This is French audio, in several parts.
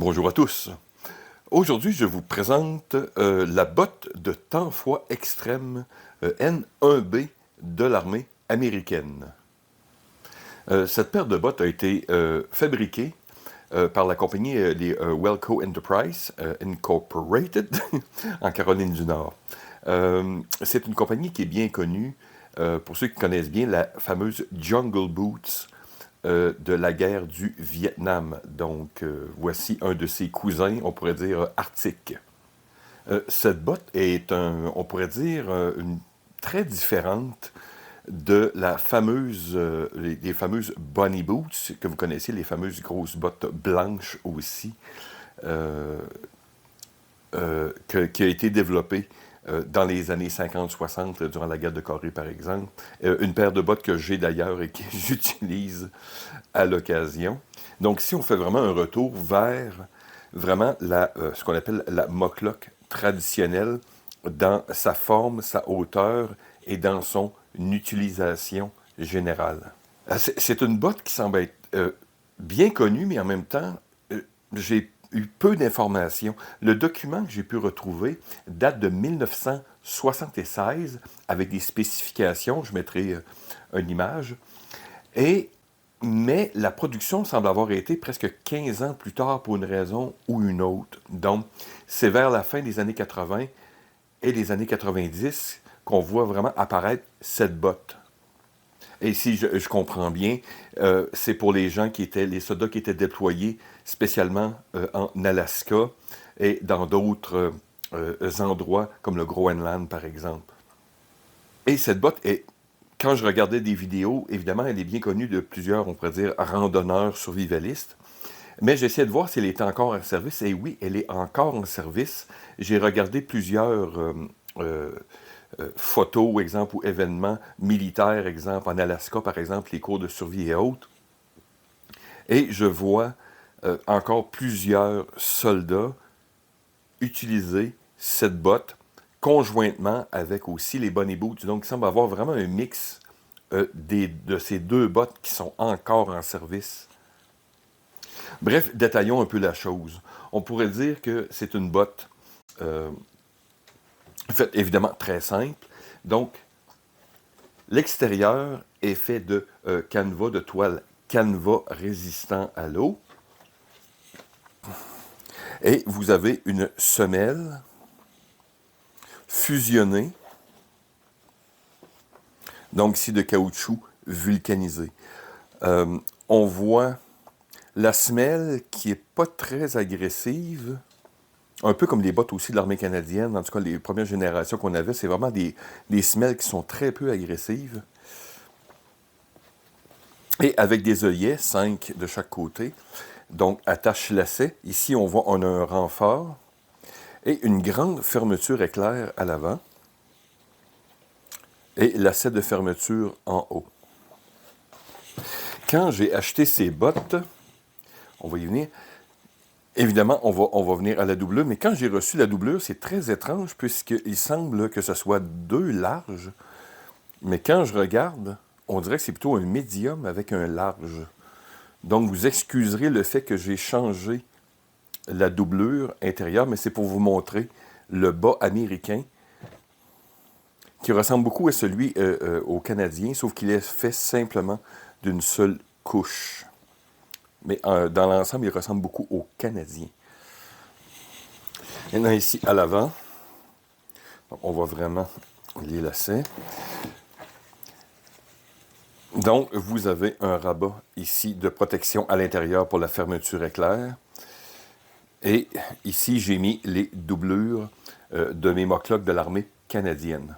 Bonjour à tous. Aujourd'hui, je vous présente la botte de temps-fois extrême N1B de l'armée américaine. Cette paire de bottes a été fabriquée par la compagnie les Welco Enterprise Incorporated en Caroline du Nord. C'est une compagnie qui est bien connue pour ceux qui connaissent bien la fameuse Jungle Boots de la guerre du Vietnam. Donc, voici un de ses cousins, on pourrait dire arctique. Cette botte est, on pourrait dire, une, très différente de la fameuse, les fameuses Bunny Boots que vous connaissez, les fameuses grosses bottes blanches aussi, qui a été développée dans les années 50-60, durant la guerre de Corée, par exemple. Une paire de bottes que j'ai d'ailleurs et que j'utilise à l'occasion. Donc, si on fait vraiment un retour vers vraiment ce qu'on appelle la mocklock traditionnelle dans sa forme, sa hauteur et dans son utilisation générale. C'est une botte qui semble être bien connue, mais en même temps, j'ai eu peu d'informations. Le document que j'ai pu retrouver date de 1976 avec des spécifications. Je mettrai une image. Mais la production semble avoir été presque 15 ans plus tard pour une raison ou une autre. Donc, c'est vers la fin des années 80 et les années 90 qu'on voit vraiment apparaître cette botte. Et si je comprends bien, c'est pour les gens les soldats qui étaient déployés spécialement en Alaska et dans d'autres endroits comme le Groenland, par exemple. Et cette botte quand je regardais des vidéos, évidemment, elle est bien connue de plusieurs, on pourrait dire, randonneurs survivalistes. Mais j'essaie de voir si elle est encore en service. Et oui, elle est encore en service. J'ai regardé plusieurs photos, exemple, ou événements militaires, exemple, en Alaska, par exemple, les cours de survie et autres. Et je vois encore plusieurs soldats utiliser cette botte conjointement avec aussi les Bunny Boots. Donc, il semble avoir vraiment un mix de ces deux bottes qui sont encore en service. Bref, détaillons un peu la chose. On pourrait dire que c'est une botte faite évidemment très simple. Donc, l'extérieur est fait de canevas, de toile canevas résistant à l'eau. Et vous avez une semelle fusionnée, donc ici de caoutchouc vulcanisé. On voit la semelle qui n'est pas très agressive, un peu comme les bottes aussi de l'armée canadienne, en tout cas les premières générations qu'on avait, c'est vraiment des semelles qui sont très peu agressives. Et avec des œillets, 5 de chaque côté, donc attache-lacet. Ici, on a un renfort et une grande fermeture éclair à l'avant et lacet de fermeture en haut. Quand j'ai acheté ces bottes, on va y venir, évidemment, on va venir à la doublure, mais quand j'ai reçu la doublure, c'est très étrange puisqu'il semble que ce soit 2 larges, mais quand je regarde, on dirait que c'est plutôt un médium avec un large. Donc, vous excuserez le fait que j'ai changé la doublure intérieure, mais c'est pour vous montrer le bas américain qui ressemble beaucoup à celui au Canadien, sauf qu'il est fait simplement d'une seule couche. Mais dans l'ensemble, il ressemble beaucoup au Canadien. Maintenant, ici, à l'avant, on voit vraiment les lacets. Donc, vous avez un rabat ici de protection à l'intérieur pour la fermeture éclair. Et ici, j'ai mis les doublures de mes mock-locks de l'armée canadienne.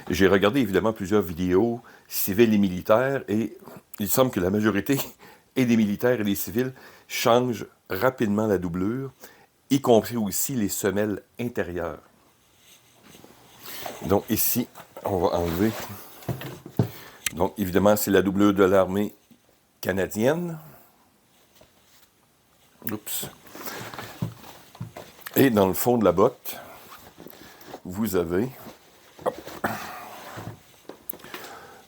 J'ai regardé évidemment plusieurs vidéos civiles et militaires et il semble que la majorité et des militaires et des civils changent rapidement la doublure, y compris aussi les semelles intérieures. Donc ici, on va enlever. Donc évidemment, c'est la doublure de l'armée canadienne. Oups. Et dans le fond de la botte, vous avez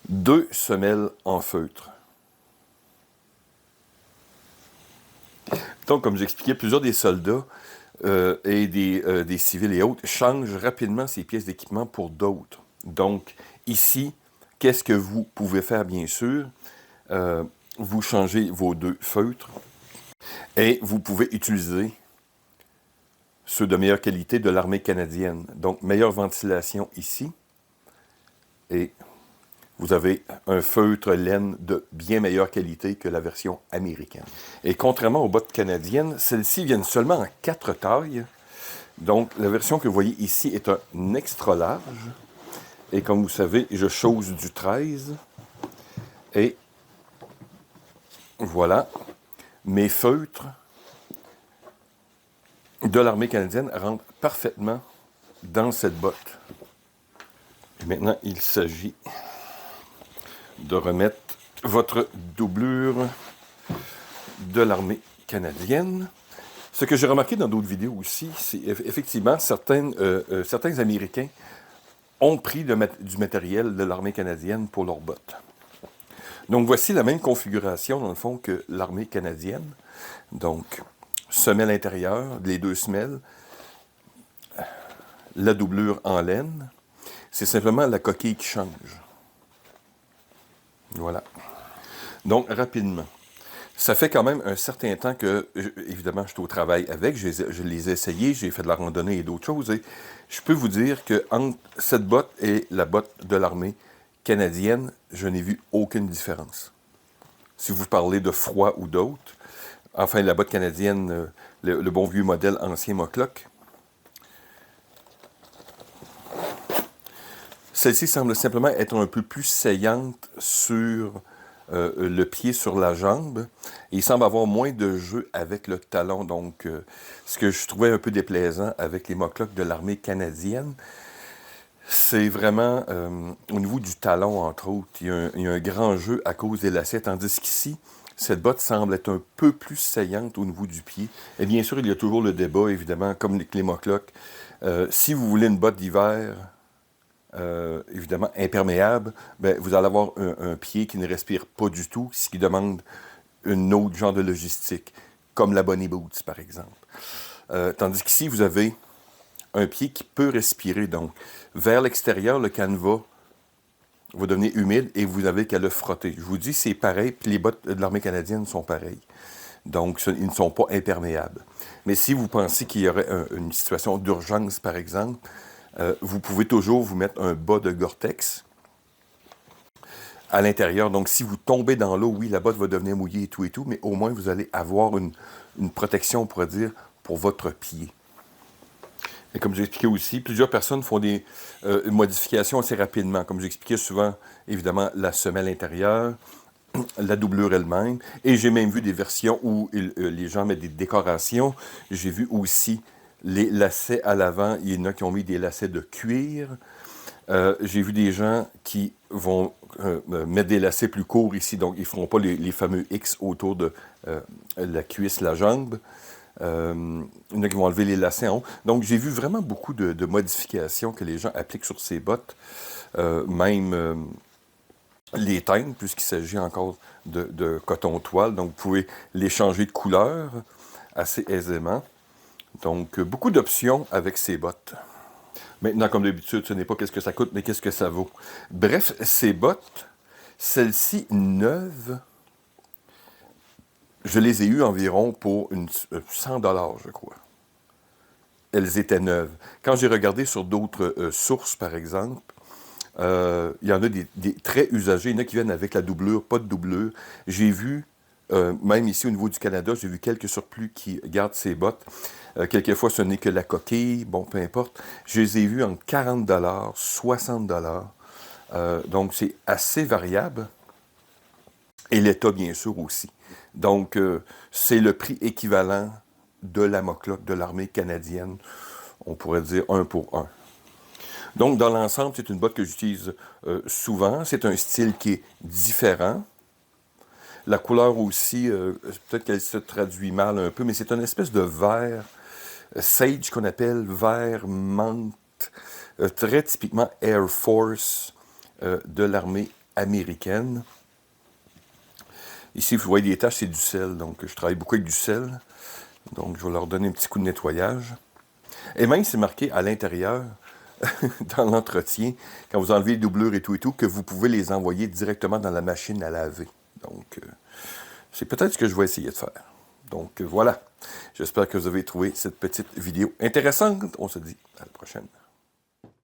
2 semelles en feutre. Donc, comme j'expliquais, plusieurs des soldats et des civils et autres changent rapidement ces pièces d'équipement pour d'autres. Donc, ici, qu'est-ce que vous pouvez faire, bien sûr? Vous changez vos 2 feutres et vous pouvez utiliser ceux de meilleure qualité de l'armée canadienne. Donc, meilleure ventilation ici. Et vous avez un feutre laine de bien meilleure qualité que la version américaine. Et contrairement aux bottes canadiennes, celles-ci viennent seulement en 4 tailles. Donc, la version que vous voyez ici est un extra large. Et comme vous savez, je chose du 13. Et voilà, mes feutres de l'armée canadienne rentrent parfaitement dans cette botte. Et maintenant, il s'agit de remettre votre doublure de l'armée canadienne. Ce que j'ai remarqué dans d'autres vidéos aussi, c'est effectivement certains Américains ont pris du matériel de l'armée canadienne pour leurs bottes. Donc voici la même configuration dans le fond que l'armée canadienne. Donc semelle intérieure, les 2 semelles, la doublure en laine. C'est simplement la coquille qui change. Voilà. Donc, rapidement. Ça fait quand même un certain temps que, évidemment, je suis au travail avec, je les ai essayés, j'ai fait de la randonnée et d'autres choses, et je peux vous dire que entre cette botte et la botte de l'armée canadienne, je n'ai vu aucune différence. Si vous parlez de froid ou d'autres, enfin, la botte canadienne, le bon vieux modèle ancien Mocklock, celle-ci semble simplement être un peu plus saillante sur le pied, sur la jambe. Et il semble avoir moins de jeu avec le talon. Donc, ce que je trouvais un peu déplaisant avec les Mocklock de l'armée canadienne, c'est vraiment au niveau du talon, entre autres. Il y a un grand jeu à cause des lacets, tandis qu'ici, cette botte semble être un peu plus saillante au niveau du pied. Et bien sûr, il y a toujours le débat, évidemment, comme les Mocklock. Si vous voulez une botte d'hiver, évidemment imperméable, ben, vous allez avoir un pied qui ne respire pas du tout, ce qui demande un autre genre de logistique, comme la Bunny Boots, par exemple. Tandis qu'ici, vous avez un pied qui peut respirer. Donc, vers l'extérieur, le canevas va devenir humide et vous n'avez qu'à le frotter. Je vous dis, c'est pareil, puis les bottes de l'armée canadienne sont pareilles. Donc, ils ne sont pas imperméables. Mais si vous pensez qu'il y aurait une situation d'urgence, par exemple, vous pouvez toujours vous mettre un bas de Gore-Tex à l'intérieur. Donc, si vous tombez dans l'eau, oui, la botte va devenir mouillée et tout, mais au moins, vous allez avoir une protection, on pourrait dire, pour votre pied. Et comme j'expliquais aussi, plusieurs personnes font des modifications assez rapidement. Comme j'expliquais souvent, évidemment, la semelle intérieure, la doublure elle-même. Et j'ai même vu des versions où les gens mettent des décorations. J'ai vu aussi les lacets à l'avant. Il y en a qui ont mis des lacets de cuir. J'ai vu des gens qui vont mettre des lacets plus courts ici. Donc, ils ne feront pas les fameux X autour de la cuisse, la jambe. Il y en a qui vont enlever les lacets en haut. Donc, j'ai vu vraiment beaucoup de modifications que les gens appliquent sur ces bottes. Même les teintes, puisqu'il s'agit encore de coton-toile. Donc, vous pouvez les changer de couleur assez aisément. Donc, beaucoup d'options avec ces bottes. Maintenant, comme d'habitude, ce n'est pas qu'est-ce que ça coûte, mais qu'est-ce que ça vaut. Bref, ces bottes, celles-ci neuves, je les ai eues environ pour 100 $, je crois. Elles étaient neuves. Quand j'ai regardé sur d'autres sources, par exemple, il y en a des très usagés. Il y en a qui viennent avec la doublure, pas de doublure. J'ai vu, même ici au niveau du Canada, j'ai vu quelques surplus qui gardent ces bottes. Quelquefois, ce n'est que la coquille, bon, peu importe. Je les ai vus entre 40 $, 60 $. Donc, c'est assez variable. Et l'État, bien sûr, aussi. Donc, c'est le prix équivalent de la Mocklock de l'armée canadienne. On pourrait dire 1 pour 1. Donc, dans l'ensemble, c'est une botte que j'utilise souvent. C'est un style qui est différent. La couleur aussi, peut-être qu'elle se traduit mal un peu, mais c'est une espèce de vert sage qu'on appelle vert menthe, très typiquement Air Force de l'armée américaine. Ici, vous voyez des taches, c'est du sel, donc je travaille beaucoup avec du sel. Donc, je vais leur donner un petit coup de nettoyage. Et même, c'est marqué à l'intérieur, dans l'entretien, quand vous enlevez les doublures et tout, que vous pouvez les envoyer directement dans la machine à laver. Donc, c'est peut-être ce que je vais essayer de faire. Donc, voilà. J'espère que vous avez trouvé cette petite vidéo intéressante. On se dit à la prochaine.